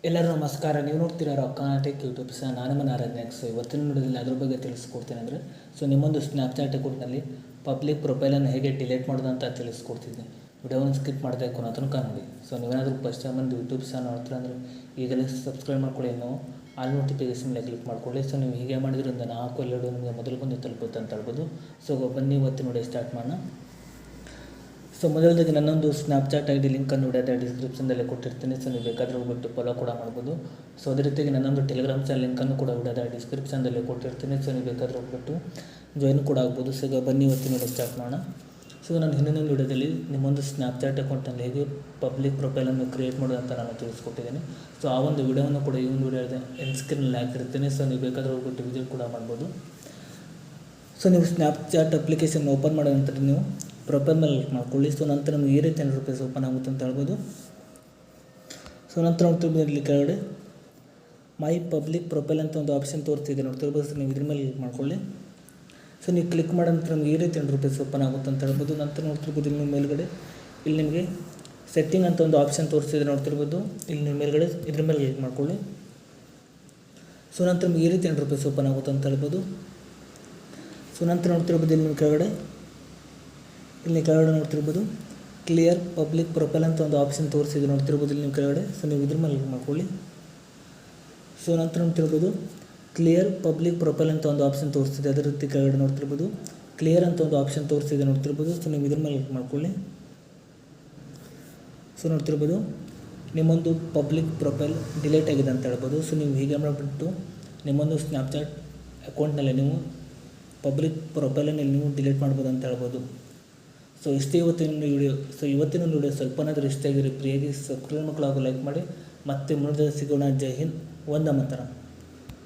ಎಲ್ಲರೂ ನಮಸ್ಕಾರ. ನೀವು ನೋಡ್ತೀರಾ ರಾಕಾಟಿಕ್ ಯೂಟ್ಯೂಬ್ ಸಹ ನಾನು ಮನಾರಾಧನೆ. ಸೊ ಇವತ್ತಿನ ನೋಡೋದಿಲ್ಲ ಅದ್ರ ಬಗ್ಗೆ ತಿಳಿಸ್ಕೊಡ್ತೀನಿ. ಅಂದರೆ ನಿಮ್ಮೊಂದು ಸ್ನ್ಯಾಪ್ಚಾಟ್ ಅಕೌಂಟ್ನಲ್ಲಿ ಪಬ್ಲಿಕ್ ಪ್ರೊಫೈಲನ್ನು ಹೇಗೆ ಡಿಲೀಟ್ ಮಾಡೋದು ಅಂತ ತಿಳಿಸ್ಕೊಡ್ತಿದ್ದೆ. ವಿಡಿಯೋವನ್ನು ಸ್ಕಿಪ್ ಮಾಡದೆ ಕೊನೆ ತನಕ ನೋಡಿ. ನೀವೇನಾದರೂ ಫಸ್ಟ್ ಟೈಮ್ ಬಂದು ಯೂಟ್ಯೂಬ್ ಸಹ ನೋಡ್ತೀರ ಅಂದರೆ ಈಗಲೇ ಸಬ್ಸ್ಕ್ರೈಬ್ ಮಾಡ್ಕೊಳ್ಳಿ. ನೀವು ಆಲ್ ನೋಟಿಫಿಕೇಷನ್ ಮೇಲೆ ಕ್ಲಿಕ್ ಮಾಡ್ಕೊಳ್ಳಿ. ನೀವು ಹೀಗೆ ಮಾಡಿದ್ರಿಂದ ನಾಲ್ಕು ಎರಡು ನಿಮಗೆ ಮೊದಲು ಬಂದು ತಲುಪುತ್ತೆ ಅಂತ ಹೇಳ್ಬೋದು. ಬನ್ನಿ ಇವತ್ತಿನ ನೋಡಿ ಸ್ಟಾರ್ಟ್ ಮಾಡೋಣ. ಮೊದಲದಾಗಿ ನನ್ನೊಂದು ಸ್ನ್ಯಾಪ್ಚಾಟ್ ಐ ಡಿ ಲಿಂಕನ್ನು ವಿಡಿಯೋದ ಡಿಸ್ಕ್ರಿಪ್ಷನ್ದಲ್ಲಿ ಕೊಟ್ಟಿರ್ತೀನಿ. ನೀವು ಬೇಕಾದರೆ ಹೋಗ್ಬಿಟ್ಟು ಫಾಲೋ ಕೂಡ ಮಾಡ್ಬೋದು. ಅದೇ ರೀತಿಯಾಗಿ ನನ್ನೊಂದು ಟೆಲಿಗ್ರಾಮ್ ಚಾನಲ್ ಲಿಂಕನ್ನು ಕೂಡ ವಿಡಿಯೋದ ಡಿಸ್ಕ್ರಿಪ್ಷನ್ದಲ್ಲಿ ಕೊಟ್ಟಿರ್ತೀನಿ. ನೀವು ಬೇಕಾದರೆ ಹೋಗ್ಬಿಟ್ಟು ಜಾಯಿನ್ ಕೂಡ ಆಗ್ಬೋದು. ಬನ್ನಿ ಇವತ್ತಿನ ವಿಡಿಯೋ ಸ್ಟಾರ್ಟ್ ಮಾಡೋಣ. ನಾನು ಹಿಂದಿನ ವಿಡಿಯೋದಲ್ಲಿ ನಿಮ್ಮೊಂದು ಸ್ನ್ಯಾಪ್ಚಾಟ್ ಅಕೌಂಟಲ್ಲಿ ಹೇಗೆ ಪಬ್ಲಿಕ್ ಪ್ರೊಫೈಲನ್ನು ಕ್ರಿಯೇಟ್ ಮಾಡೋದು ಅಂತ ನಾನು ತಿಳಿಸ್ಕೊಟ್ಟಿದ್ದೀನಿ. ಆ ಒಂದು ವಿಡಿಯೋವನ್ನು ಕೂಡ ಈ ಒಂದು ವಿಡಿಯೋದ ಎಂಡ್ ಸ್ಕ್ರೀನಲ್ಲಿ ಹಾಕಿರ್ತೀನಿ. ನೀವು ಬೇಕಾದರೆ ಹೋಗ್ಬಿಟ್ಟು ವಿಸಿಟ್ ಕೂಡ ಮಾಡ್ಬೋದು. ನೀವು ಸ್ನ್ಯಾಪ್ಚಾಟ್ ಅಪ್ಲಿಕೇಶನ್ ಓಪನ್ ಮಾಡೋ ನಂತರ ನೀವು ಪ್ರೊಫೈಲ್ ಮೇಲೆ ಕ್ಲಿಕ್ ಮಾಡ್ಕೊಳ್ಳಿ. ನಂತರ ನಮಗೆ ಈ ರೀತಿ ಇಂಟರ್ಫೇಸ್ ಓಪನ್ ಆಗುತ್ತೆ ಅಂತ ಹೇಳ್ಬೋದು. ನಂತರ ನೋಡ್ತಿರ್ಬೋದು ಇಲ್ಲಿ ಕೆಳಗಡೆ ಮೈ ಪಬ್ಲಿಕ್ ಪ್ರೊಫೈಲ್ ಅಂತ ಒಂದು ಆಪ್ಷನ್ ತೋರಿಸ್ತಿದೆ ನೋಡ್ತಿರ್ಬೋದು. ನೀವು ಇದ್ರ ಮೇಲೆ ಕ್ಲಿಕ್ ಮಾಡ್ಕೊಳ್ಳಿ. ನೀವು ಕ್ಲಿಕ್ ಮಾಡೋ ನಂತರ ನಮಗೆ ಈ ರೀತಿ ಇಂಟರ್ಫೇಸ್ ಓಪನ್ ಆಗುತ್ತೆ ಅಂತ ಹೇಳ್ಬೋದು. ನಂತರ ನೋಡ್ತಿರ್ಬೋದು ಇಲ್ಲಿ ಮೇಲ್ಗಡೆ ಇಲ್ಲಿ ನಿಮಗೆ ಸೆಟ್ಟಿಂಗ್ ಅಂತ ಒಂದು ಆಪ್ಷನ್ ತೋರಿಸ್ತಿದೆ ನೋಡ್ತಿರ್ಬೋದು. ಇಲ್ಲಿ ನೀವು ಮೇಲ್ಗಡೆ ಇದ್ರ ಮೇಲೆ ಕ್ಲಿಕ್ ಮಾಡ್ಕೊಳ್ಳಿ. ನಂತರ ನಮಗೆ ಈ ರೀತಿ ಇಂಟರ್ಫೇಸ್ ಓಪನ್ ಆಗುತ್ತೆ ಅಂತ ಹೇಳ್ಬೋದು. ನಂತರ ನೋಡ್ತಿರ್ಬೋದು ಇಲ್ಲಿ ಕೆಳಗಡೆ ನೋಡ್ತಿರ್ಬೋದು ಕ್ಲಿಯರ್ ಪಬ್ಲಿಕ್ ಪ್ರೊಫೈಲ್ ಅಂತ ಒಂದು ಆಪ್ಷನ್ ತೋರಿಸಿದೆ ನೋಡ್ತಿರ್ಬೋದು ಇಲ್ಲಿ ಕೆಳಗಡೆ. ನೀವು ಇದ್ರ ಮೇಲೆ ಕ್ಲಿಕ್ ಮಾಡ್ಕೊಳ್ಳಿ. ನಂತರ ನೋಡ್ತಿರ್ಬೋದು ಕ್ಲಿಯರ್ ಪಬ್ಲಿಕ್ ಪ್ರೊಫೈಲ್ ಅಂತ ಒಂದು ಆಪ್ಷನ್ ತೋರಿಸ್ತಿದೆ. ಅದೇ ರೀತಿ ಕೆಳಗಡೆ ನೋಡ್ತಿರ್ಬೋದು ಕ್ಲಿಯರ್ ಅಂತ ಒಂದು ಆಪ್ಷನ್ ತೋರಿಸ್ತಿದೆ ನೋಡ್ತಿರ್ಬೋದು. ನೀವು ಇದ್ರ ಮೇಲೆ ಕ್ಲಿಕ್ ಮಾಡ್ಕೊಳ್ಳಿ. ನೋಡ್ತಿರ್ಬೋದು ನಿಮ್ಮೊಂದು ಪಬ್ಲಿಕ್ ಪ್ರೊಫೈಲ್ ಡಿಲೀಟ್ ಆಗಿದೆ ಅಂತ ಹೇಳ್ಬೋದು. ನೀವು ಹೀಗೆ ಮಾಡಿಬಿಟ್ಟು ನಿಮ್ಮೊಂದು ಸ್ನ್ಯಾಪ್ಚಾಟ್ ಅಕೌಂಟ್ನಲ್ಲಿ ನೀವು ಪಬ್ಲಿಕ್ ಪ್ರೊಫೈಲನ್ನು ನೀವು ಡಿಲೀಟ್ ಮಾಡ್ಬೋದು ಅಂತ ಹೇಳ್ಬೋದು. ಇಷ್ಟೇ ಇವತ್ತಿನ ವಿಡಿಯೋ. ಇವತ್ತಿನ ವಿಡಿಯೋ ಸ್ವಲ್ಪನಾದರೂ ಇಷ್ಟ ಆಗಿರಿ ಪ್ರಿಯಾಗಿ ಸಬ್ಸ್ಕ್ರೈಬ್ ಮಕ್ಕಳಾಗೂ ಲೈಕ್ ಮಾಡಿ. ಮತ್ತೆ ಮುಂದೆ ಸಿಗೋಣ. ಜೈ ಹಿಂದ್, ವಂದೇ ಮಾತರಂ.